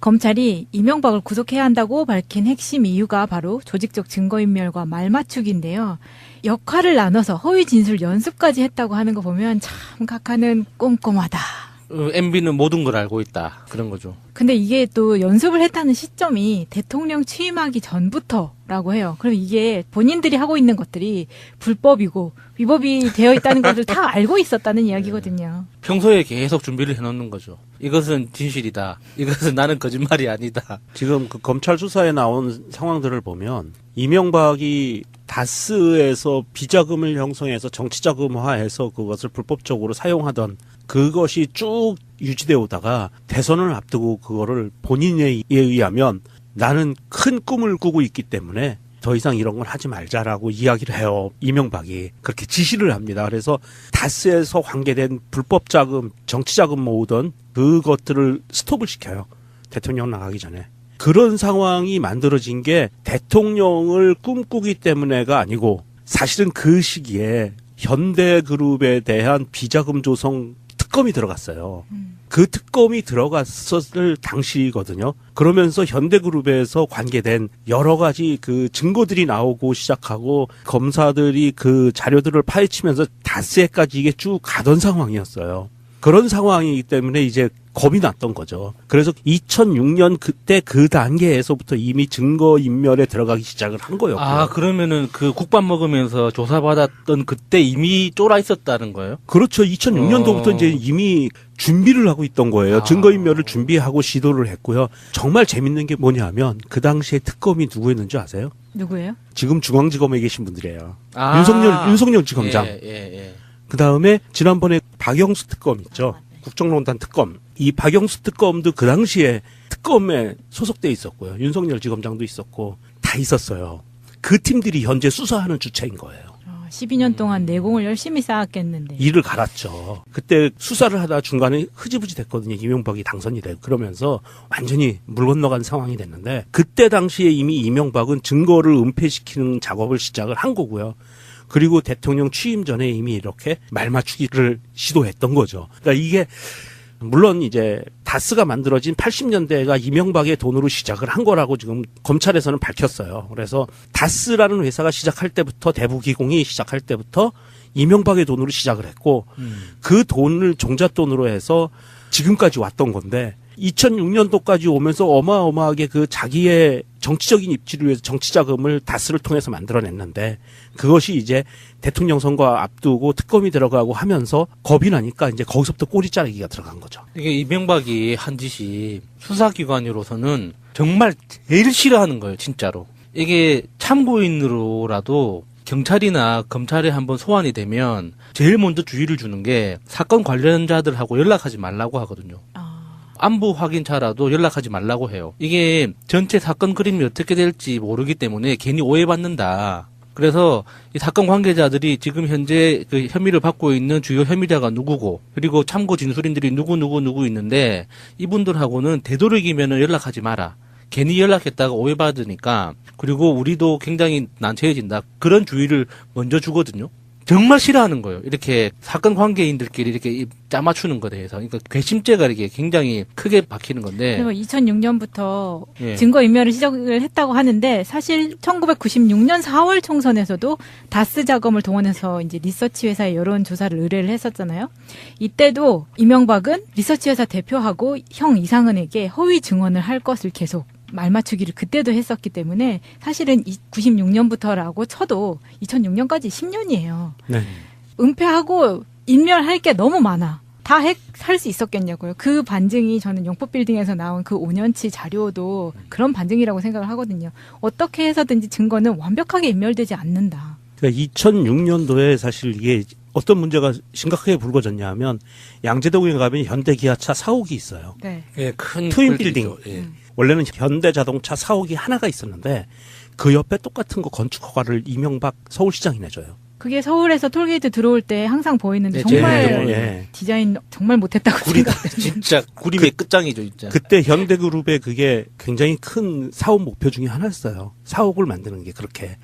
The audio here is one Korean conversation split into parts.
검찰이 이명박을 구속해야 한다고 밝힌 핵심 이유가 바로 조직적 증거인멸과 말맞추기인데요. 역할을 나눠서 허위 진술 연습까지 했다고 하는 거 보면 참 각하는 꼼꼼하다. MB는 모든 걸 알고 있다. 그런 거죠. 근데 이게 또 연습을 했다는 시점이 대통령 취임하기 전부터라고 해요. 그럼 이게 본인들이 하고 있는 것들이 불법이고 위법이 되어 있다는 것을 다 알고 있었다는 이야기거든요. 평소에 계속 준비를 해놓는 거죠. 이것은 진실이다. 이것은 나는 거짓말이 아니다. 지금 그 검찰 수사에 나온 상황들을 보면 이명박이 다스에서 비자금을 형성해서 정치자금화해서 그것을 불법적으로 사용하던 그것이 쭉 유지되어 오다가 대선을 앞두고 그거를 본인에 의하면 나는 큰 꿈을 꾸고 있기 때문에 더 이상 이런 건 하지 말자라고 이야기를 해요. 이명박이 그렇게 지시를 합니다. 그래서 다스에서 관계된 불법 자금, 정치 자금 모으던 그것들을 스톱을 시켜요. 대통령 나가기 전에. 그런 상황이 만들어진 게 대통령을 꿈꾸기 때문에가 아니고 사실은 그 시기에 현대그룹에 대한 비자금 조성 특검이 들어갔어요. 그 특검이 들어갔었을 당시거든요. 그러면서 현대그룹에서 관계된 여러 가지 그 증거들이 나오고 시작하고 검사들이 그 자료들을 파헤치면서 다스에까지 이게 쭉 가던 상황이었어요. 그런 상황이기 때문에 이제 겁이 났던 거죠. 그래서 2006년 그때 그 단계에서부터 이미 증거인멸에 들어가기 시작을 한 거였고요. 아, 그러면은 그 국밥 먹으면서 조사받았던 그때 이미 쫄아 있었다는 거예요? 그렇죠. 2006년도부터 이제 이미 준비를 하고 있던 거예요. 증거인멸을 준비하고 시도를 했고요. 정말 재밌는 게 뭐냐면 그 당시에 특검이 누구였는지 아세요? 누구예요? 지금 중앙지검에 계신 분들이에요. 아. 윤석열 지검장. 예. 그 다음에 지난번에 박영수 특검 있죠. 국정농단 특검. 이 박영수 특검도 그 당시에 특검에 소속돼 있었고요. 윤석열 지검장도 있었고 다 있었어요. 그 팀들이 현재 수사하는 주체인 거예요. 12년 동안 내공을 열심히 쌓았겠는데. 이를 갈았죠. 그때 수사를 하다 중간에 흐지부지 됐거든요. 이명박이 당선이 되고 그러면서 완전히 물 건너간 상황이 됐는데 그때 당시에 이미 이명박은 증거를 은폐시키는 작업을 시작을 한 거고요. 그리고 대통령 취임 전에 이미 이렇게 말맞추기를 시도했던 거죠. 그러니까 이게 물론 이제 다스가 만들어진 80년대가 이명박의 돈으로 시작을 한 거라고 지금 검찰에서는 밝혔어요. 그래서 다스라는 회사가 시작할 때부터 대부기공이 시작할 때부터 이명박의 돈으로 시작을 했고 그 돈을 종잣돈으로 해서 지금까지 왔던 건데 2006년도까지 오면서 어마어마하게 그 자기의 정치적인 입지를 위해서 정치자금을 다스를 통해서 만들어냈는데 그것이 이제 대통령 선거 앞두고 특검이 들어가고 하면서 겁이 나니까 이제 거기서부터 꼬리 자르기가 들어간 거죠. 이게 이명박이 한 짓이 수사기관으로서는 정말 제일 싫어하는 거예요, 진짜로. 이게 참고인으로라도 경찰이나 검찰에 한번 소환이 되면 제일 먼저 주의를 주는 게 사건 관련자들하고 연락하지 말라고 하거든요. 안부 확인차라도 연락하지 말라고 해요. 이게 전체 사건 그림이 어떻게 될지 모르기 때문에 괜히 오해받는다. 그래서 이 사건 관계자들이 지금 현재 그 혐의를 받고 있는 주요 혐의자가 누구고 그리고 참고 진술인들이 누구 있는데 이분들하고는 되도록이면은 연락하지 마라. 괜히 연락했다가 오해받으니까 그리고 우리도 굉장히 난처해진다. 그런 주의를 먼저 주거든요. 정말 싫어하는 거예요. 이렇게 사건 관계인들끼리 이렇게 짜맞추는 것에 대해서. 그러니까 괘씸죄가 이렇게 굉장히 크게 박히는 건데. 그리고 2006년부터 예. 증거인멸을 시작을 했다고 하는데 사실 1996년 4월 총선에서도 다스 자금을 동원해서 이제 리서치 회사에 여론조사를 의뢰를 했었잖아요. 이때도 이명박은 리서치 회사 대표하고 형 이상은에게 허위 증언을 할 것을 계속 말맞추기를 그때도 했었기 때문에 사실은 96년부터라고 쳐도 2006년까지 10년이에요. 네. 은폐하고 인멸할 게 너무 많아. 다 할 수 있었겠냐고요. 그 반증이 저는 영법빌딩에서 나온 그 5년치 자료도 그런 반증이라고 생각을 하거든요. 어떻게 해서든지 증거는 완벽하게 인멸되지 않는다. 그러니까 2006년도에 사실 이게 어떤 문제가 심각하게 불거졌냐 하면 양재동에 가면 현대기아차 사옥이 있어요. 네. 예, 큰 트윈빌딩. 예. 원래는 현대자동차 사옥이 하나가 있었는데 그 옆에 똑같은 거 건축 허가를 이명박 서울시장이 내줘요. 그게 서울에서 톨게이트 들어올 때 항상 보이는데 네, 정말 예. 디자인 정말 못했다고 생각해요. 진짜 구림의 끝장이죠, 진짜. 그때 현대그룹의 그게 굉장히 큰 사업 목표 중에 하나였어요. 사옥을 만드는 게 그렇게.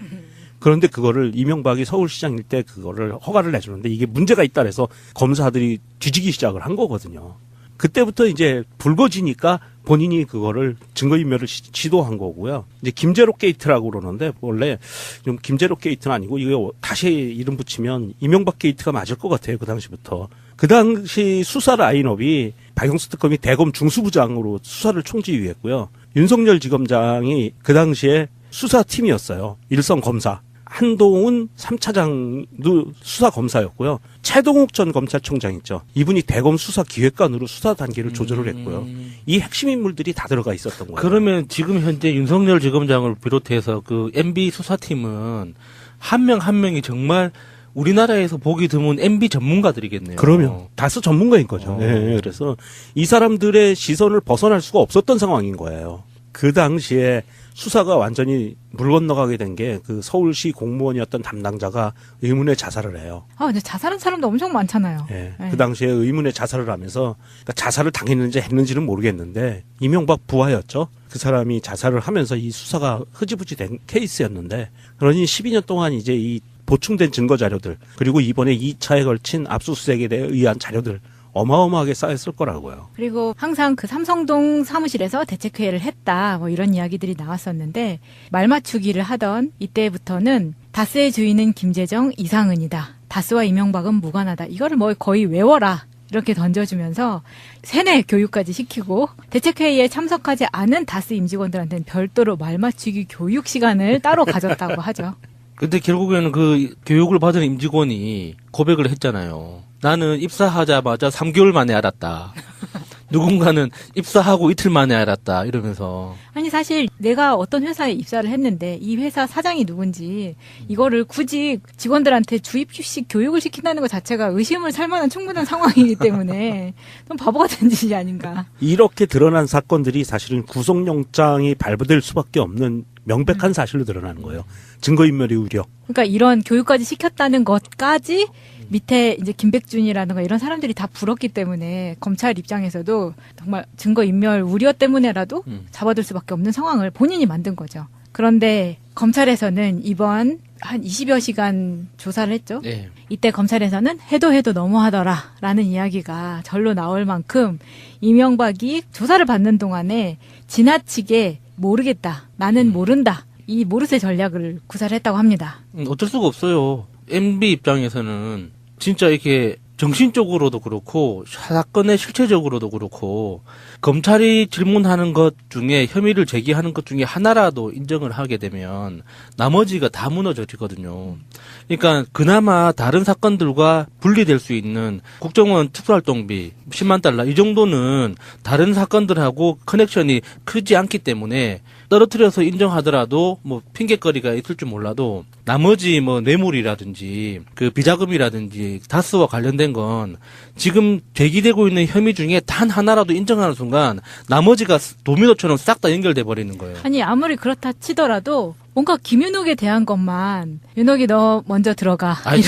그런데 그거를 이명박이 서울시장일 때 그거를 허가를 내주는데 이게 문제가 있다 그래서 검사들이 뒤지기 시작을 한 거거든요. 그때부터 이제 불거지니까 본인이 그거를 증거인멸을 시도한 거고요. 이제 김제로 게이트라고 그러는데 원래 좀 김제로 게이트는 아니고 이거 다시 이름 붙이면 이명박 게이트가 맞을 것 같아요. 그 당시부터. 그 당시 수사 라인업이 박영수 특검이 대검 중수부장으로 수사를 총지휘했고요. 윤석열 지검장이 그 당시에 수사팀이었어요. 일선 검사. 한동훈 3차장도 수사검사였고요. 최동욱 전 검찰총장 있죠. 이분이 대검 수사기획관으로 수사 단계를 조절을 했고요. 이 핵심 인물들이 다 들어가 있었던 거예요. 그러면 지금 현재 윤석열 지검장을 비롯해서 그 MB 수사팀은 한 명 한 명이 정말 우리나라에서 보기 드문 MB 전문가들이겠네요. 그러면 다스 전문가인 거죠. 네, 그래서 이 사람들의 시선을 벗어날 수가 없었던 상황인 거예요. 그 당시에 수사가 완전히 물 건너가게 된 게 그 서울시 공무원이었던 담당자가 의문의 자살을 해요. 근데 자살한 사람도 엄청 많잖아요. 예, 네. 그 당시에 의문의 자살을 하면서 그러니까 자살을 당했는지 했는지는 모르겠는데 이명박 부하였죠. 그 사람이 자살을 하면서 이 수사가 흐지부지 된 케이스였는데 그러니 12년 동안 이제 이 보충된 증거 자료들 그리고 이번에 2차에 걸친 압수수색에 의한 자료들 어마어마하게 쌓였을 거라고요. 그리고 항상 그 삼성동 사무실에서 대책회의를 했다 뭐 이런 이야기들이 나왔었는데 말 맞추기를 하던 이때부터는 다스의 주인은 김재정, 이상은이다. 다스와 이명박은 무관하다. 이거를 뭐 거의 외워라. 이렇게 던져주면서 세뇌 교육까지 시키고 대책회의에 참석하지 않은 다스 임직원들한테는 별도로 말 맞추기 교육 시간을 따로 가졌다고 하죠. 근데 결국에는 그 교육을 받은 임직원이 고백을 했잖아요. 나는 입사하자마자 3개월 만에 알았다. 누군가는 입사하고 이틀 만에 알았다. 이러면서. 아니 사실 내가 어떤 회사에 입사를 했는데 이 회사 사장이 누군지 이거를 굳이 직원들한테 주입식 교육을 시킨다는 것 자체가 의심을 살 만한 충분한 상황이기 때문에 좀 바보 같은 짓이 아닌가. 이렇게 드러난 사건들이 사실은 구속영장이 발부될 수밖에 없는 명백한 사실로 드러나는 거예요. 증거인멸의 우려. 그러니까 이런 교육까지 시켰다는 것까지 밑에 이제 김백준이라든가 이런 사람들이 다 불었기 때문에 검찰 입장에서도 정말 증거인멸 우려 때문에라도 잡아둘 수밖에 없는 상황을 본인이 만든 거죠. 그런데 검찰에서는 이번 한 20여 시간 조사를 했죠. 네. 이때 검찰에서는 해도 너무하더라 라는 이야기가 절로 나올 만큼 이명박이 조사를 받는 동안에 지나치게 모르겠다, 나는 모른다, 이 모르쇠 전략을 구사를 했다고 합니다. 어쩔 수가 없어요. MB 입장에서는 진짜 이렇게 정신적으로도 그렇고 사건의 실체적으로도 그렇고 검찰이 질문하는 것 중에 혐의를 제기하는 것 중에 하나라도 인정을 하게 되면 나머지가 다 무너져지거든요. 그러니까 그나마 다른 사건들과 분리될 수 있는 국정원 특수활동비 10만 달러 이 정도는 다른 사건들하고 커넥션이 크지 않기 때문에 떨어뜨려서 인정하더라도 뭐 핑계거리가 있을 줄 몰라도 나머지 뭐 뇌물이라든지 그 비자금이라든지 다스와 관련된 건 지금 제기되고 있는 혐의 중에 단 하나라도 인정하는 순간 나머지가 도미노처럼 싹 다 연결돼 버리는 거예요. 아니 아무리 그렇다 치더라도 뭔가 김윤옥에 대한 것만 윤옥이 너 먼저 들어가. 아니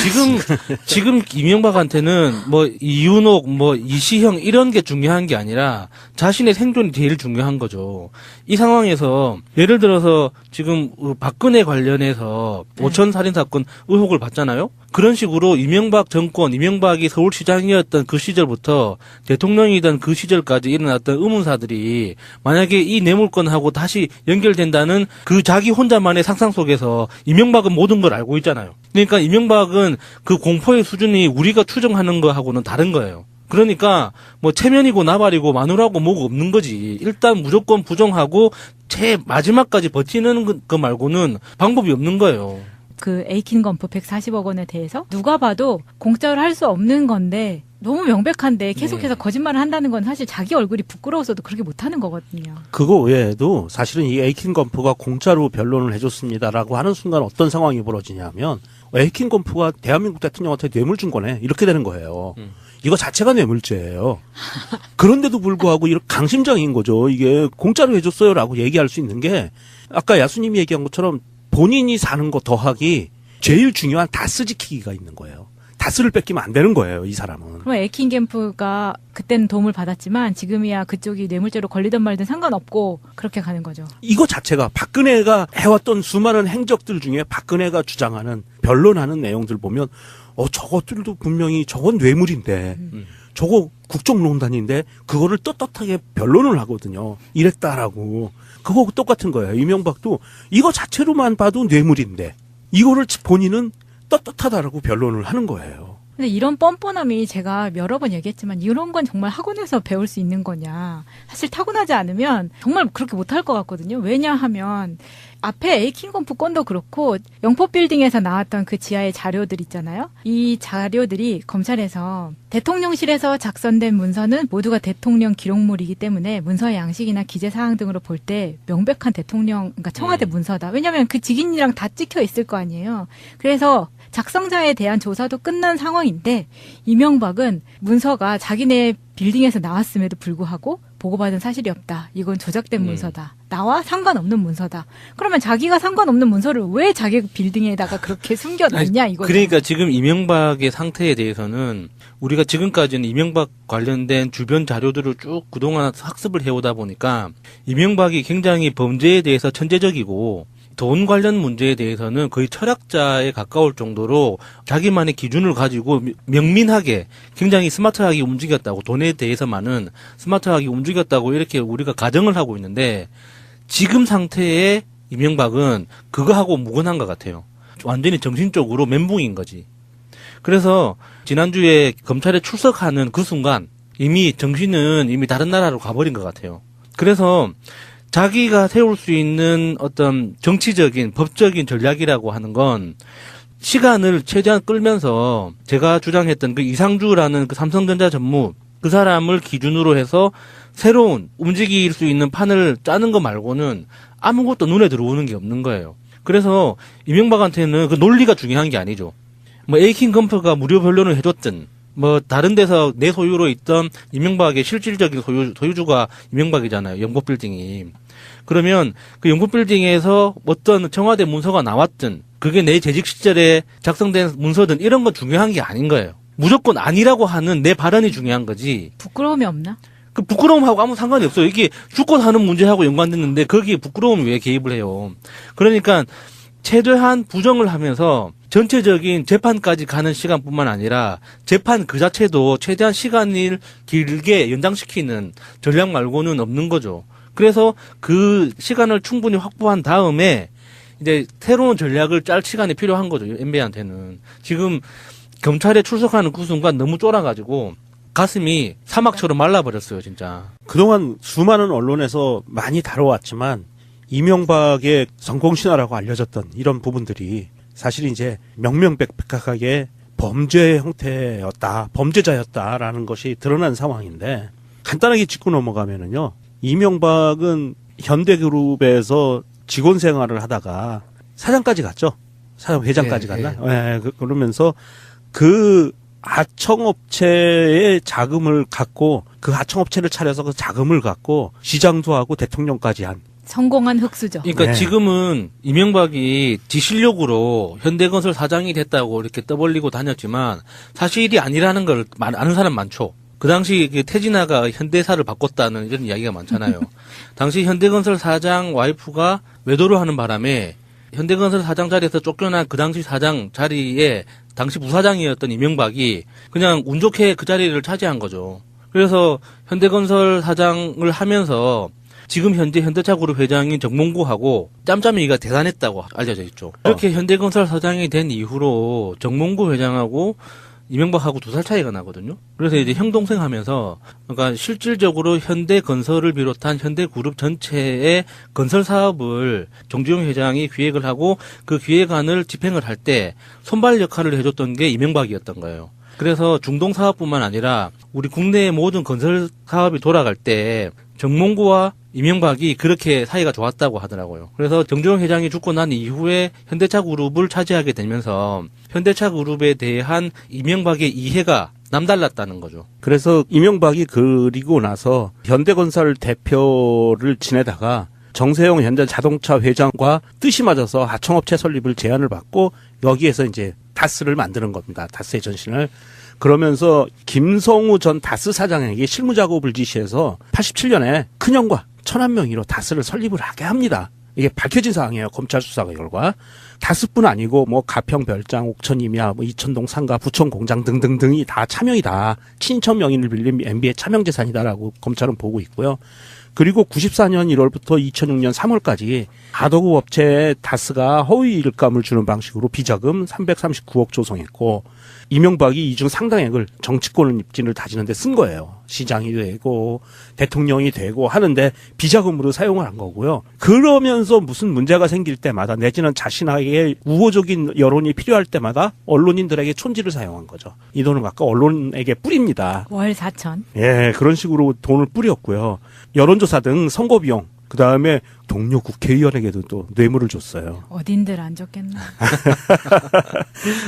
지금 이명박한테는 뭐 이윤옥 뭐 이시형 이런 게 중요한 게 아니라 자신의 생존이 제일 중요한 거죠. 이 상황에서 예를 들어서 지금 박근혜 관련해서 오천 살인 사건 의혹을 받잖아요. 그런 식으로 이명박 정권, 이명박이 서울시장이었던 그 시절부터 대통령이던 그 시절까지 일어났던 의문사들이 만약에 이 뇌물건하고 다시 연결된다는 그 자기 혼자만의 상상 속에서 이명박은 모든 걸 알고 있잖아요. 그러니까 이명박은 그 공포의 수준이 우리가 추정하는 거하고는 다른 거예요. 그러니까 뭐 체면이고 나발이고 마누라고 뭐가 없는 거지. 일단 무조건 부정하고 제 마지막까지 버티는 거 말고는 방법이 없는 거예요. 그 에이킨 건프 140억 원에 대해서 누가 봐도 공짜로 할 수 없는 건데 너무 명백한데 계속해서 거짓말을 한다는 건 사실 자기 얼굴이 부끄러워서도 그렇게 못하는 거거든요. 그거 외에도 사실은 이 에이킨 건프가 공짜로 변론을 해줬습니다라고 하는 순간 어떤 상황이 벌어지냐면 에이킨 건프가 대한민국 대통령한테 뇌물 준 거네 이렇게 되는 거예요. 이거 자체가 뇌물죄예요. 그런데도 불구하고 이렇게 강심장인 거죠. 이게 공짜로 해줬어요라고 얘기할 수 있는 게 아까 야수님이 얘기한 것처럼 본인이 사는 거 더하기 제일 중요한 다스 지키기가 있는 거예요. 다스를 뺏기면 안 되는 거예요, 이 사람은. 그럼 에이킨 캠프가 그때는 도움을 받았지만 지금이야 그쪽이 뇌물죄로 걸리든 말든 상관없고 그렇게 가는 거죠. 이거 자체가 박근혜가 해왔던 수많은 행적들 중에 박근혜가 주장하는 변론하는 내용들 보면 저것들도 분명히 저건 뇌물인데 저거 국정농단인데 그거를 떳떳하게 변론을 하거든요. 이랬다라고. 그거 똑같은 거예요. 이명박도 이거 자체로만 봐도 뇌물인데 이거를 본인은 떳떳하다라고 변론을 하는 거예요. 근데 이런 뻔뻔함이 제가 여러 번 얘기했지만 이런 건 정말 학원에서 배울 수 있는 거냐. 사실 타고나지 않으면 정말 그렇게 못할 것 같거든요. 왜냐하면 앞에 에이킹건프 건도 그렇고 영포빌딩에서 나왔던 그 지하의 자료들 있잖아요. 이 자료들이 검찰에서 대통령실에서 작성된 문서는 모두가 대통령 기록물이기 때문에 문서의 양식이나 기재사항 등으로 볼 때 명백한 대통령, 그러니까 청와대 문서다. 왜냐하면 그 직인이랑 다 찍혀 있을 거 아니에요. 그래서 작성자에 대한 조사도 끝난 상황인데 이명박은 문서가 자기네 빌딩에서 나왔음에도 불구하고 보고받은 사실이 없다. 이건 조작된 문서다. 나와 상관없는 문서다. 그러면 자기가 상관없는 문서를 왜 자기 빌딩에다가 그렇게 숨겨놨냐 이거죠. 그러니까 지금 이명박의 상태에 대해서는 우리가 지금까지는 이명박 관련된 주변 자료들을 쭉 그동안 학습을 해오다 보니까 이명박이 굉장히 범죄에 대해서 천재적이고 돈 관련 문제에 대해서는 거의 철학자에 가까울 정도로 자기만의 기준을 가지고 명민하게 굉장히 스마트하게 움직였다고, 돈에 대해서만은 스마트하게 움직였다고 이렇게 우리가 가정을 하고 있는데 지금 상태의 이명박은 그거하고 무관한 것 같아요. 완전히 정신적으로 멘붕인 거지. 그래서 지난주에 검찰에 출석하는 그 순간 이미 정신은 이미 다른 나라로 가버린 것 같아요. 그래서 자기가 세울 수 있는 어떤 정치적인, 법적인 전략이라고 하는 건 시간을 최대한 끌면서 제가 주장했던 그 이상주라는 그 삼성전자 전무 그 사람을 기준으로 해서 새로운 움직일 수 있는 판을 짜는 거 말고는 아무것도 눈에 들어오는 게 없는 거예요. 그래서 이명박한테는 그 논리가 중요한 게 아니죠. 뭐 에이킹건프가 무료 변론을 해줬든 뭐 다른 데서 내 소유로 있던 이명박의 실질적인 소유주가 이명박이잖아요. 영국빌딩이. 그러면 그 영국빌딩에서 어떤 청와대 문서가 나왔든 그게 내 재직 시절에 작성된 문서든 이런 건 중요한 게 아닌 거예요. 무조건 아니라고 하는 내 발언이 중요한 거지. 부끄러움이 없나? 그 부끄러움하고 아무 상관이 없어요. 이게 죽고 사는 문제하고 연관됐는데 거기에 부끄러움이 왜 개입을 해요. 그러니까 최대한 부정을 하면서 전체적인 재판까지 가는 시간뿐만 아니라 재판 그 자체도 최대한 시간을 길게 연장시키는 전략 말고는 없는 거죠. 그래서 그 시간을 충분히 확보한 다음에 이제 새로운 전략을 짤 시간이 필요한 거죠. MB한테는. 지금 검찰에 출석하는 그 순간 너무 쫄아가지고 가슴이 사막처럼 말라버렸어요, 진짜. 그동안 수많은 언론에서 많이 다뤄왔지만 이명박의 성공신화라고 알려졌던 이런 부분들이 사실 이제 명명백백하게 범죄 형태였다, 범죄자였다라는 것이 드러난 상황인데 간단하게 짚고 넘어가면은요. 이명박은 현대그룹에서 직원 생활을 하다가 사장까지 갔죠. 사장 회장까지 갔나? 네, 그러면서 그 하청업체의 자금을 갖고 그 하청업체를 차려서 그 자금을 갖고 시장도 하고 대통령까지 한 성공한 흑수저. 그러니까 네. 지금은 이명박이 지 실력으로 현대건설 사장이 됐다고 이렇게 떠벌리고 다녔지만 사실이 아니라는 걸 아는 사람 많죠. 그 당시 태진아가 현대사를 바꿨다는 이런 이야기가 많잖아요. 당시 현대건설 사장 와이프가 외도를 하는 바람에 현대건설 사장 자리에서 쫓겨난 그 당시 사장 자리에 당시 부사장이었던 이명박이 그냥 운 좋게 그 자리를 차지한 거죠. 그래서 현대건설 사장을 하면서 지금 현재 현대차그룹 회장인 정몽구하고 짬짬이가 대단했다고 알려져 있죠. 이렇게 현대건설 사장이 된 이후로 정몽구 회장하고 이명박하고 2살 차이가 나거든요. 그래서 이제 형 동생 하면서 그러니까 실질적으로 현대건설을 비롯한 현대그룹 전체의 건설 사업을 정주영 회장이 기획을 하고 그 기획안을 집행을 할 때 손발 역할을 해줬던 게 이명박이었던 거예요. 그래서 중동 사업뿐만 아니라 우리 국내의 모든 건설 사업이 돌아갈 때 정몽구와 이명박이 그렇게 사이가 좋았다고 하더라고요. 그래서 정주영 회장이 죽고 난 이후에 현대차그룹을 차지하게 되면서 현대차그룹에 대한 이명박의 이해가 남달랐다는 거죠. 그래서 이명박이 그리고 나서 현대건설 대표를 지내다가 정세용 현대자동차 회장과 뜻이 맞아서 하청업체 설립을 제안을 받고 여기에서 이제 다스를 만드는 겁니다. 다스의 전신을. 그러면서 김성우 전 다스 사장에게 실무 작업을 지시해서 87년에 큰형과 천안명의로 다스를 설립을 하게 합니다. 이게 밝혀진 사항이에요. 검찰 수사 결과. 다스뿐 아니고 뭐 가평 별장, 옥천 임야, 뭐 이천동 상가, 부천 공장 등등등이 다 차명이다. 친인척 명의를 빌린 MB의 차명 재산이다라고 검찰은 보고 있고요. 그리고 94년 1월부터 2006년 3월까지 가도급 업체에 다스가 허위 일감을 주는 방식으로 비자금 339억 조성했고 이명박이 이 중 상당액을 정치권을 입진을 다지는 데 쓴 거예요. 시장이 되고 대통령이 되고 하는데 비자금으로 사용을 한 거고요. 그러면서 무슨 문제가 생길 때마다 내지는 자신에게 우호적인 여론이 필요할 때마다 언론인들에게 촌지를 사용한 거죠. 이 돈은 아까 언론에게 뿌립니다. 월 4천. 예, 그런 식으로 돈을 뿌렸고요. 여론조사 등 선거 비용, 그 다음에 동료 국회의원에게도 또 뇌물을 줬어요. 어딘들 안 줬겠나.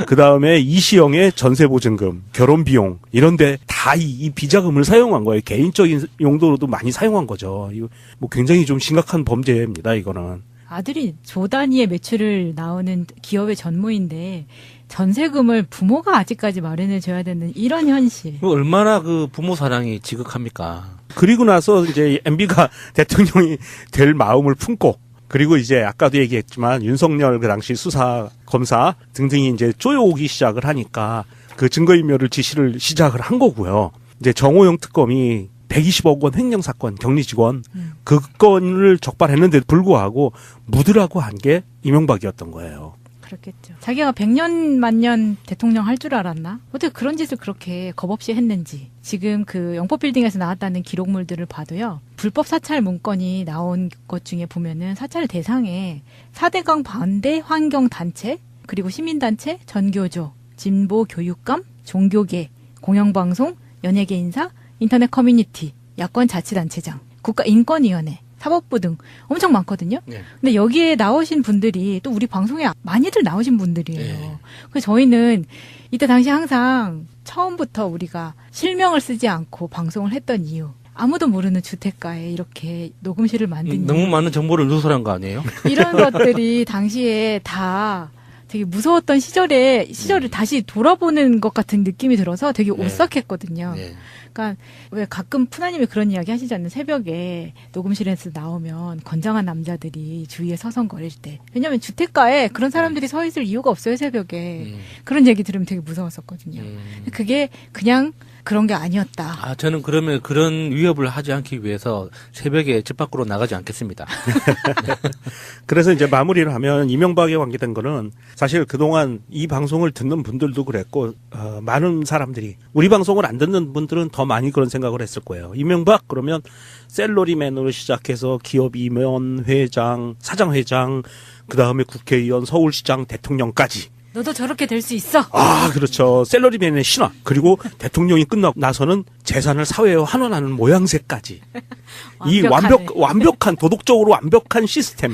그 다음에 이시영의 전세보증금, 결혼비용 이런데 다 이 비자금을 사용한 거예요. 개인적인 용도로도 많이 사용한 거죠. 이거 뭐 굉장히 좀 심각한 범죄입니다. 이거는. 아들이 조 단위의 매출을 나오는 기업의 전무인데 전세금을 부모가 아직까지 마련해줘야 되는 이런 현실. 얼마나 그 부모 사랑이 지극합니까? 그리고 나서 이제 MB가 대통령이 될 마음을 품고 그리고 이제 아까도 얘기했지만 윤석열 그 당시 수사 검사 등등이 이제 쪼여오기 시작을 하니까 그 증거인멸을 지시를 시작을 한 거고요. 이제 정호영 특검이 120억 원 횡령사건 격리직원 그 건을 적발했는데도 불구하고 묻으라고 한 게 이명박이었던 거예요. 그렇겠죠. 자기가 100년 만년 대통령 할 줄 알았나? 어떻게 그런 짓을 그렇게 겁없이 했는지. 지금 그 영법빌딩에서 나왔다는 기록물들을 봐도요. 불법 사찰 문건이 나온 것 중에 보면은 사찰 대상에 4대강 반대 환경단체, 그리고 시민단체, 전교조, 진보교육감, 종교계, 공영방송, 연예계 인사, 인터넷 커뮤니티, 야권자치단체장, 국가인권위원회, 사법부 등 엄청 많거든요. 네. 근데 여기에 나오신 분들이 또 우리 방송에 많이들 나오신 분들이에요. 네. 그래서 저희는 이때 당시 항상 처음부터 우리가 실명을 쓰지 않고 방송을 했던 이유. 아무도 모르는 주택가에 이렇게 녹음실을 만든 너무 많은 정보를 누설한 거 아니에요? 이런 것들이 당시에 다 되게 무서웠던 시절을 다시 돌아보는 것 같은 느낌이 들어서 되게 네. 오싹했거든요. 네. 그러니까 왜 가끔 푸나님이 그런 이야기 하시지 않는 새벽에 녹음실에서 나오면 건장한 남자들이 주위에 서성거릴 때. 왜냐하면 주택가에 그런 사람들이 서 있을 이유가 없어요, 새벽에. 그런 얘기 들으면 되게 무서웠었거든요. 그게 그냥 그런 게 아니었다. 아, 저는 그러면 그런 위협을 하지 않기 위해서 새벽에 집 밖으로 나가지 않겠습니다. 그래서 이제 마무리를 하면 이명박에 관계된 거는 사실 그동안 이 방송을 듣는 분들도 그랬고 많은 사람들이 우리 방송을 안 듣는 분들은 더 많이 그런 생각을 했을 거예요. 이명박 그러면 셀러리맨으로 시작해서 기업 임원, 회장, 사장회장, 그다음에 국회의원, 서울시장, 대통령까지 너도 저렇게 될 수 있어. 아, 그렇죠. 셀러리맨의 신화. 그리고 대통령이 끝나고 나서는 재산을 사회에 환원하는 모양새까지. 이 완벽한, 도덕적으로 완벽한 시스템.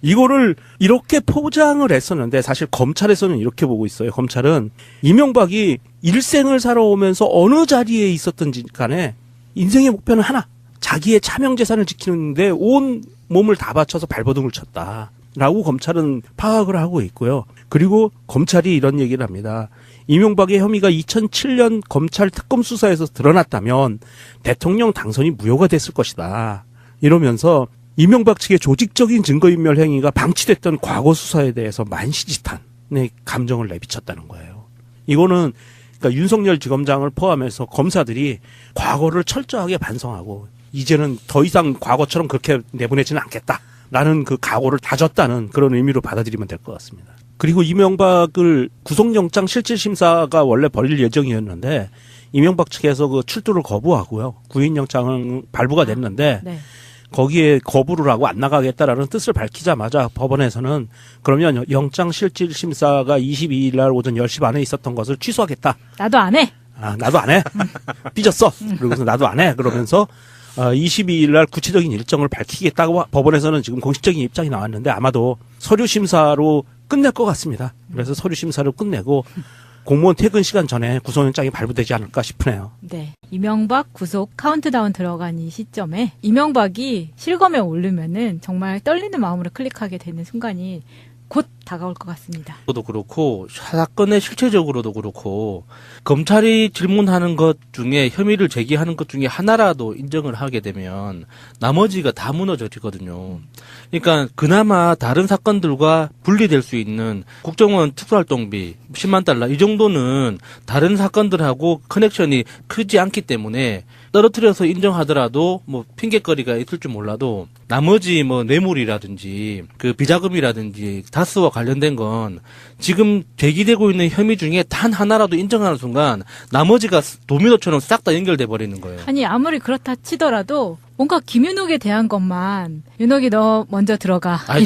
이거를 이렇게 포장을 했었는데 사실 검찰에서는 이렇게 보고 있어요. 검찰은 이명박이 일생을 살아오면서 어느 자리에 있었든지 간에 인생의 목표는 하나. 자기의 차명재산을 지키는데 온 몸을 다 바쳐서 발버둥을 쳤다. 라고 검찰은 파악을 하고 있고요. 그리고 검찰이 이런 얘기를 합니다. 이명박의 혐의가 2007년 검찰 특검 수사에서 드러났다면 대통령 당선이 무효가 됐을 것이다. 이러면서 이명박 측의 조직적인 증거인멸 행위가 방치됐던 과거 수사에 대해서 만시지탄의 감정을 내비쳤다는 거예요. 이거는 그러니까 윤석열 지검장을 포함해서 검사들이 과거를 철저하게 반성하고 이제는 더 이상 과거처럼 그렇게 내보내지는 않겠다. 라는 그 각오를 다졌다는 그런 의미로 받아들이면 될 것 같습니다. 그리고 이명박을 구속영장 실질심사가 원래 벌일 예정이었는데 이명박 측에서 그 출두를 거부하고요. 구인영장은 발부가 됐는데 네. 거기에 거부를 하고 안 나가겠다라는 뜻을 밝히자마자 법원에서는 그러면 영장 실질심사가 22일 날 오전 10시 반에 있었던 것을 취소하겠다. 나도 안 해. 아, 나도 안 해. 삐졌어. 그러고서 나도 안 해. 그러면서 22일 날 구체적인 일정을 밝히겠다고 법원에서는 지금 공식적인 입장이 나왔는데 아마도 서류 심사로 끝낼 것 같습니다. 그래서 서류 심사를 끝내고 공무원 퇴근 시간 전에 구속영장이 발부되지 않을까 싶으네요. 네. 이명박 구속 카운트다운 들어간 이 시점에 이명박이 실검에 오르면은 정말 떨리는 마음으로 클릭하게 되는 순간이 곧 다가올 것 같습니다. 도 그렇고 사건의 실체적으로도 그렇고 검찰이 질문하는 것 중에 혐의를 제기하는 것 중에 하나라도 인정을 하게 되면 나머지가 다 무너져지거든요. 그러니까 그나마 다른 사건들과 분리될 수 있는 국정원 특수활동비 10만 달러 이 정도는 다른 사건들하고 커넥션이 크지 않기 때문에 떨어뜨려서 인정하더라도 뭐 핑계거리가 있을 줄 몰라도 나머지 뭐 뇌물이라든지 그 비자금이라든지 다스와 관련된 건 지금 제기되고 있는 혐의 중에 단 하나라도 인정하는 순간 나머지가 도미노처럼 싹 다 연결돼 버리는 거예요. 아니 아무리 그렇다 치더라도 뭔가 김윤옥에 대한 것만 윤옥이 너 먼저 들어가. 아니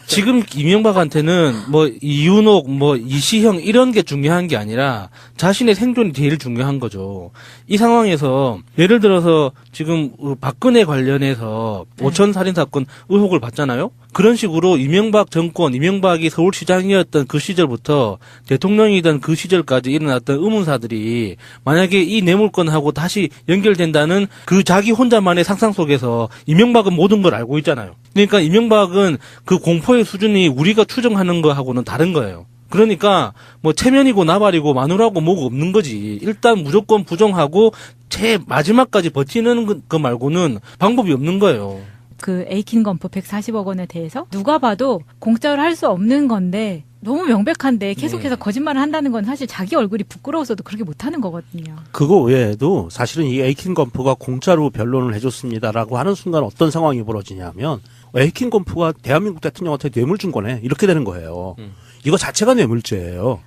지금 이명박한테는 뭐 이윤옥 뭐 이시형 이런 게 중요한 게 아니라 자신의 생존이 제일 중요한 거죠. 이 상황에서 예를 들어서 지금 박근혜 관련해서 오천 살인 사건 의혹을 받잖아요. 그런 식으로 이명박 정권, 이명박이 서울시장이었던 그 시절부터 대통령이던 그 시절까지 일어났던 의문사들이 만약에 이 뇌물건하고 다시 연결된다는 그 자기 혼자만의 상상 속에서 이명박은 모든 걸 알고 있잖아요. 그러니까 이명박은 그 공포의 수준이 우리가 추정하는 거하고는 다른 거예요. 그러니까 뭐 체면이고 나발이고 마누라고 뭐가 없는 거지. 일단 무조건 부정하고 제 마지막까지 버티는 거 말고는 방법이 없는 거예요. 그 에이킨 건프 140억 원에 대해서 누가 봐도 공짜로 할 수 없는 건데 너무 명백한데 계속해서 거짓말을 한다는 건 사실 자기 얼굴이 부끄러워서도 그렇게 못하는 거거든요. 그거 외에도 사실은 이 에이킨 건프가 공짜로 변론을 해줬습니다라고 하는 순간 어떤 상황이 벌어지냐면 에이킨 건프가 대한민국 대통령한테 뇌물 준 거네 이렇게 되는 거예요. 이거 자체가 뇌물죄예요.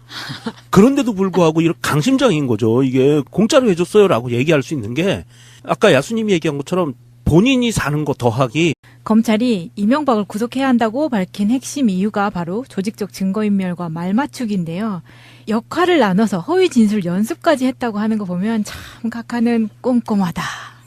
그런데도 불구하고 이렇게 강심장인 거죠. 이게 공짜로 해줬어요라고 얘기할 수 있는 게 아까 야수님이 얘기한 것처럼 본인이 사는 거 더하기. 검찰이 이명박을 구속해야 한다고 밝힌 핵심 이유가 바로 조직적 증거인멸과 말맞추기인데요. 역할을 나눠서 허위 진술 연습까지 했다고 하는 거 보면 참 각하는 꼼꼼하다.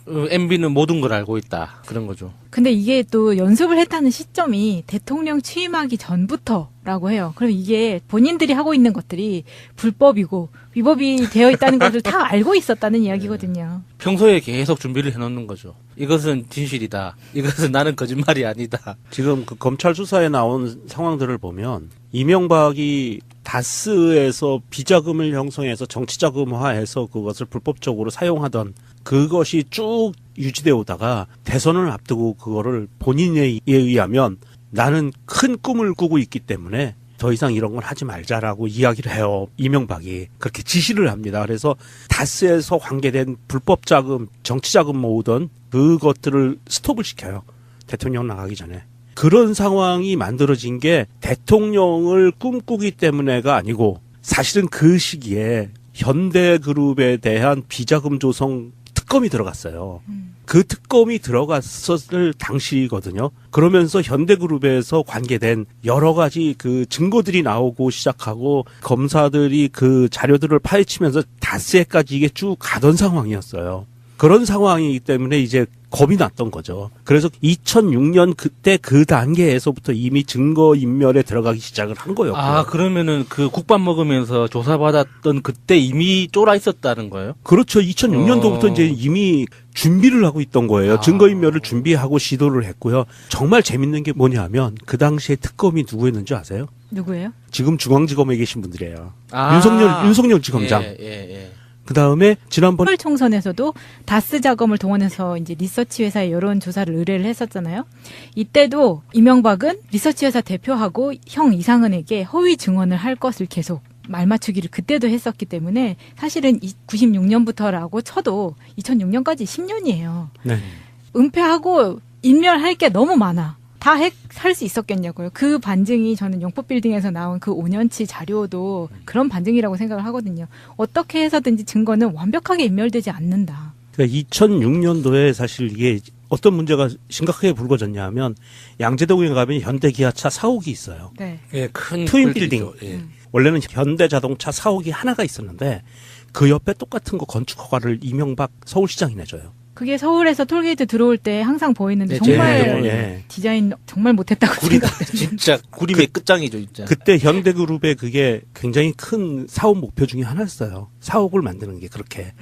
MB는 모든 걸 알고 있다. 그런 거죠. 근데 이게 또 연습을 했다는 시점이 대통령 취임하기 전부터라고 해요. 그럼 이게 본인들이 하고 있는 것들이 불법이고 위법이 되어 있다는 것을 다 알고 있었다는 이야기거든요. 평소에 계속 준비를 해놓는 거죠. 이것은 진실이다. 이것은 나는 거짓말이 아니다. 지금 그 검찰 수사에 나온 상황들을 보면 이명박이 다스에서 비자금을 형성해서 정치자금화해서 그것을 불법적으로 사용하던 그것이 쭉 유지되어 오다가 대선을 앞두고 그거를 본인에 의하면 나는 큰 꿈을 꾸고 있기 때문에 더 이상 이런 건 하지 말자라고 이야기를 해요. 이명박이 그렇게 지시를 합니다. 그래서 다스에서 관계된 불법 자금, 정치 자금 모으던 그것들을 스톱을 시켜요. 대통령 나가기 전에. 그런 상황이 만들어진 게 대통령을 꿈꾸기 때문에가 아니고 사실은 그 시기에 현대그룹에 대한 비자금 조성 특검이 들어갔어요. 그 특검이 들어갔었을 당시거든요. 그러면서 현대그룹에서 관계된 여러 가지 그 증거들이 나오고 시작하고 검사들이 그 자료들을 파헤치면서 다스에까지 이게 쭉 가던 상황이었어요. 그런 상황이기 때문에 이제 겁이 났던 거죠. 그래서 2006년 그때 그 단계에서부터 이미 증거인멸에 들어가기 시작을 한 거였고요. 아, 그러면은 그 국밥 먹으면서 조사받았던 그때 이미 쫄아 있었다는 거예요? 그렇죠. 2006년도부터 이제 이미 준비를 하고 있던 거예요. 증거인멸을 준비하고 시도를 했고요. 정말 재밌는 게 뭐냐면 그 당시에 특검이 누구였는지 아세요? 누구예요? 지금 중앙지검에 계신 분들이에요. 아. 윤석열 지검장. 예. 그 다음에 지난번 서울 총선에서도 다스 자금을 동원해서 이제 리서치 회사에 여론 조사를 의뢰를 했었잖아요. 이때도 이명박은 리서치 회사 대표하고 형 이상은에게 허위 증언을 할 것을 계속 말맞추기를 그때도 했었기 때문에 사실은 96년부터라고 쳐도 2006년까지 10년이에요. 네. 은폐하고 인멸할 게 너무 많아. 다 할 수 있었겠냐고요. 그 반증이 저는 용법빌딩에서 나온 그 5년치 자료도 그런 반증이라고 생각을 하거든요. 어떻게 해서든지 증거는 완벽하게 인멸되지 않는다. 그러니까 2006년도에 사실 이게 어떤 문제가 심각하게 불거졌냐 하면 양재동에 가면 현대기아차 사옥이 있어요. 네. 예, 큰 트윈 빌딩. 빌딩. 예. 원래는 현대자동차 사옥이 하나가 있었는데 그 옆에 똑같은 거 건축 허가를 이명박 서울시장이 내줘요. 그게 서울에서 톨게이트 들어올 때 항상 보이는데 네, 정말 예. 디자인 정말 못했다고 생각해요. 진짜 구림의 끝장이죠, 진짜. 그때 현대그룹의 그게 굉장히 큰 사업 목표 중에 하나였어요. 사옥을 만드는 게 그렇게.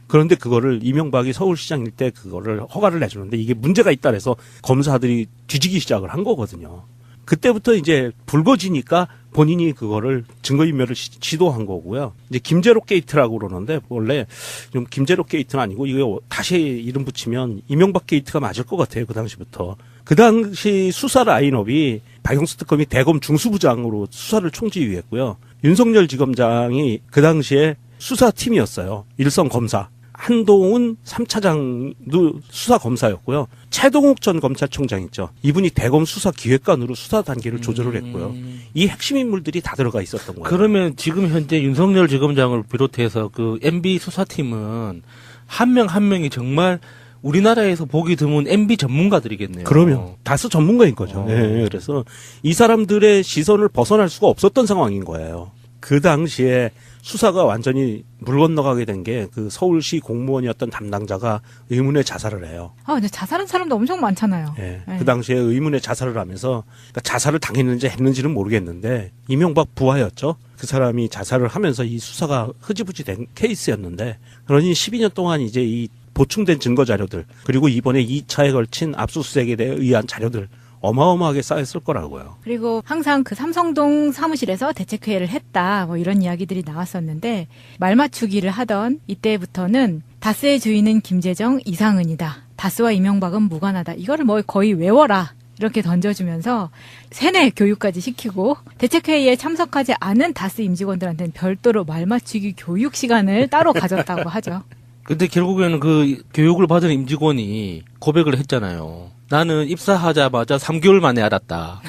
그런데 그거를 이명박이 서울시장일 때 그거를 허가를 내주는데 이게 문제가 있다 그래서 검사들이 뒤지기 시작을 한 거거든요. 그때부터 이제 불거지니까 본인이 그거를 증거인멸을 시도한 거고요. 이제 김제로 게이트라고 그러는데 원래 좀 김제로 게이트는 아니고 이거 다시 이름 붙이면 이명박 게이트가 맞을 것 같아요. 그 당시부터. 그 당시 수사 라인업이 박영수 특검이 대검 중수부장으로 수사를 총지휘했고요. 윤석열 지검장이 그 당시에 수사팀이었어요. 일선 검사. 한동훈 3차장도 수사검사였고요. 최동욱 전 검찰총장 있죠. 이분이 대검 수사기획관으로 수사 단계를 조절을 했고요. 이 핵심 인물들이 다 들어가 있었던 거예요. 그러면 지금 현재 윤석열 지검장을 비롯해서 그 MB 수사팀은 한 명 한 명이 정말 우리나라에서 보기 드문 MB 전문가들이겠네요. 그러면 다수 전문가인 거죠. 네, 그래서 이 사람들의 시선을 벗어날 수가 없었던 상황인 거예요. 그 당시에 수사가 완전히 물 건너가게 된 게 그 서울시 공무원이었던 담당자가 의문의 자살을 해요. 근데 자살한 사람도 엄청 많잖아요. 예, 네. 그 당시에 의문의 자살을 하면서 그러니까 자살을 당했는지 했는지는 모르겠는데 이명박 부하였죠. 그 사람이 자살을 하면서 이 수사가 흐지부지 된 케이스였는데 그러니 12년 동안 이제 이 보충된 증거 자료들 그리고 이번에 2차에 걸친 압수수색에 의한 자료들 어마어마하게 쌓였을 거라고요. 그리고 항상 그 삼성동 사무실에서 대책회의를 했다, 뭐 이런 이야기들이 나왔었는데, 말 맞추기를 하던 이때부터는 다스의 주인은 김재정, 이상은이다. 다스와 이명박은 무관하다. 이거를 뭐 거의 외워라. 이렇게 던져주면서 세뇌 교육까지 시키고, 대책회의에 참석하지 않은 다스 임직원들한테는 별도로 말 맞추기 교육 시간을 따로 가졌다고 하죠. 근데 결국에는 그 교육을 받은 임직원이 고백을 했잖아요. 나는 입사하자마자 3개월 만에 알았다.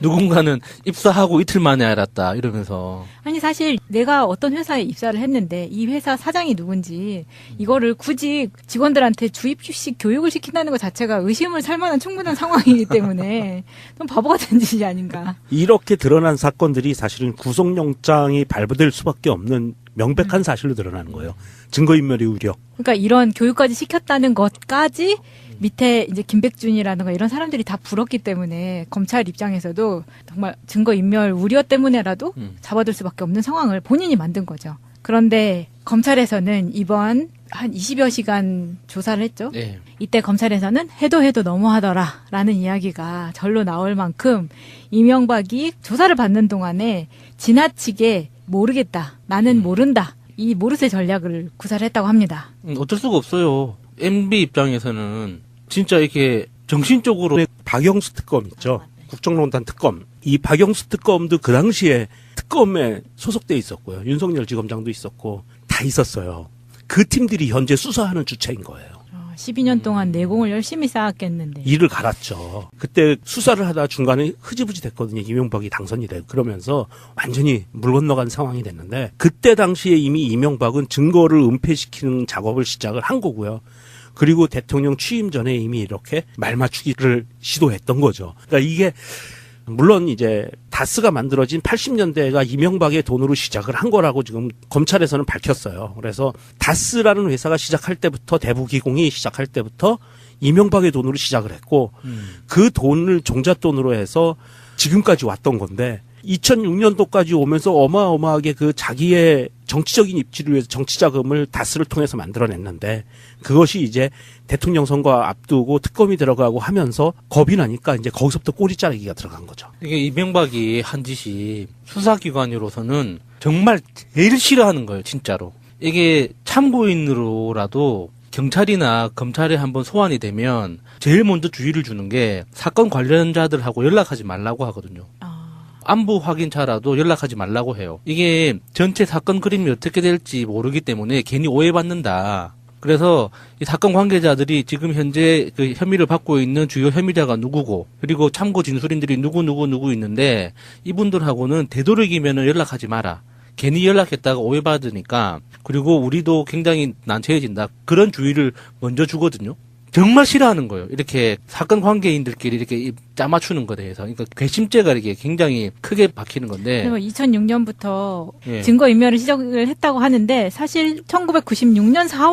누군가는 입사하고 이틀 만에 알았다. 이러면서. 아니 사실 내가 어떤 회사에 입사를 했는데 이 회사 사장이 누군지 이거를 굳이 직원들한테 주입식 교육을 시킨다는 것 자체가 의심을 살 만한 충분한 상황이기 때문에 좀 바보 같은 짓이 아닌가. 이렇게 드러난 사건들이 사실은 구속영장이 발부될 수밖에 없는 명백한 사실로 드러나는 거예요. 증거인멸의 우려. 그러니까 이런 교육까지 시켰다는 것까지 밑에 이제 김백준이라든가 이런 사람들이 다 불었기 때문에 검찰 입장에서도 정말 증거인멸 우려 때문에라도 잡아둘 수밖에 없는 상황을 본인이 만든 거죠. 그런데 검찰에서는 이번 한 20여 시간 조사를 했죠. 네. 이때 검찰에서는 해도 너무하더라라는 이야기가 절로 나올 만큼 이명박이 조사를 받는 동안에 지나치게 모르겠다, 나는 모른다, 이 모르쇠 전략을 구사를 했다고 합니다. 어쩔 수가 없어요. MB 입장에서는 진짜 이렇게 정신적으로 박영수 특검 있죠. 국정농단 특검. 이 박영수 특검도 그 당시에 특검에 소속돼 있었고요. 윤석열 지검장도 있었고 다 있었어요. 그 팀들이 현재 수사하는 주체인 거예요. 12년 동안 내공을 열심히 쌓았겠는데. 이를 갈았죠. 그때 수사를 하다 중간에 흐지부지 됐거든요. 이명박이 당선이 되고 그러면서 완전히 물 건너간 상황이 됐는데 그때 당시에 이미 이명박은 증거를 은폐시키는 작업을 시작을 한 거고요. 그리고 대통령 취임 전에 이미 이렇게 말 맞추기를 시도했던 거죠. 그러니까 이게 물론 이제 다스가 만들어진 80년대가 이명박의 돈으로 시작을 한 거라고 지금 검찰에서는 밝혔어요. 그래서 다스라는 회사가 시작할 때부터 대부기공이 시작할 때부터 이명박의 돈으로 시작을 했고 그 돈을 종잣돈으로 해서 지금까지 왔던 건데 2006년도까지 오면서 어마어마하게 그 자기의 정치적인 입지를 위해서 정치 자금을 다스를 통해서 만들어냈는데 그것이 이제 대통령 선거 앞두고 특검이 들어가고 하면서 겁이 나니까 이제 거기서부터 꼬리 자르기가 들어간 거죠. 이게 이명박이 한 짓이 수사기관으로서는 정말 제일 싫어하는 거예요, 진짜로. 이게 참고인으로라도 경찰이나 검찰에 한번 소환이 되면 제일 먼저 주의를 주는 게 사건 관련자들하고 연락하지 말라고 하거든요. 안부 확인차라도 연락하지 말라고 해요. 이게 전체 사건 그림이 어떻게 될지 모르기 때문에 괜히 오해받는다. 그래서 이 사건 관계자들이 지금 현재 그 혐의를 받고 있는 주요 혐의자가 누구고 그리고 참고 진술인들이 누구 있는데 이분들하고는 되도록이면 연락하지 마라. 괜히 연락했다가 오해받으니까 그리고 우리도 굉장히 난처해진다. 그런 주의를 먼저 주거든요. 정말 싫어하는 거예요. 이렇게 사건 관계인들끼리 이렇게 짜맞추는 것에 대해서. 그러니까 괘씸죄가 이렇게 굉장히 크게 박히는 건데. 2006년부터 예. 증거인멸을 시작을 했다고 하는데 사실 1996년 4월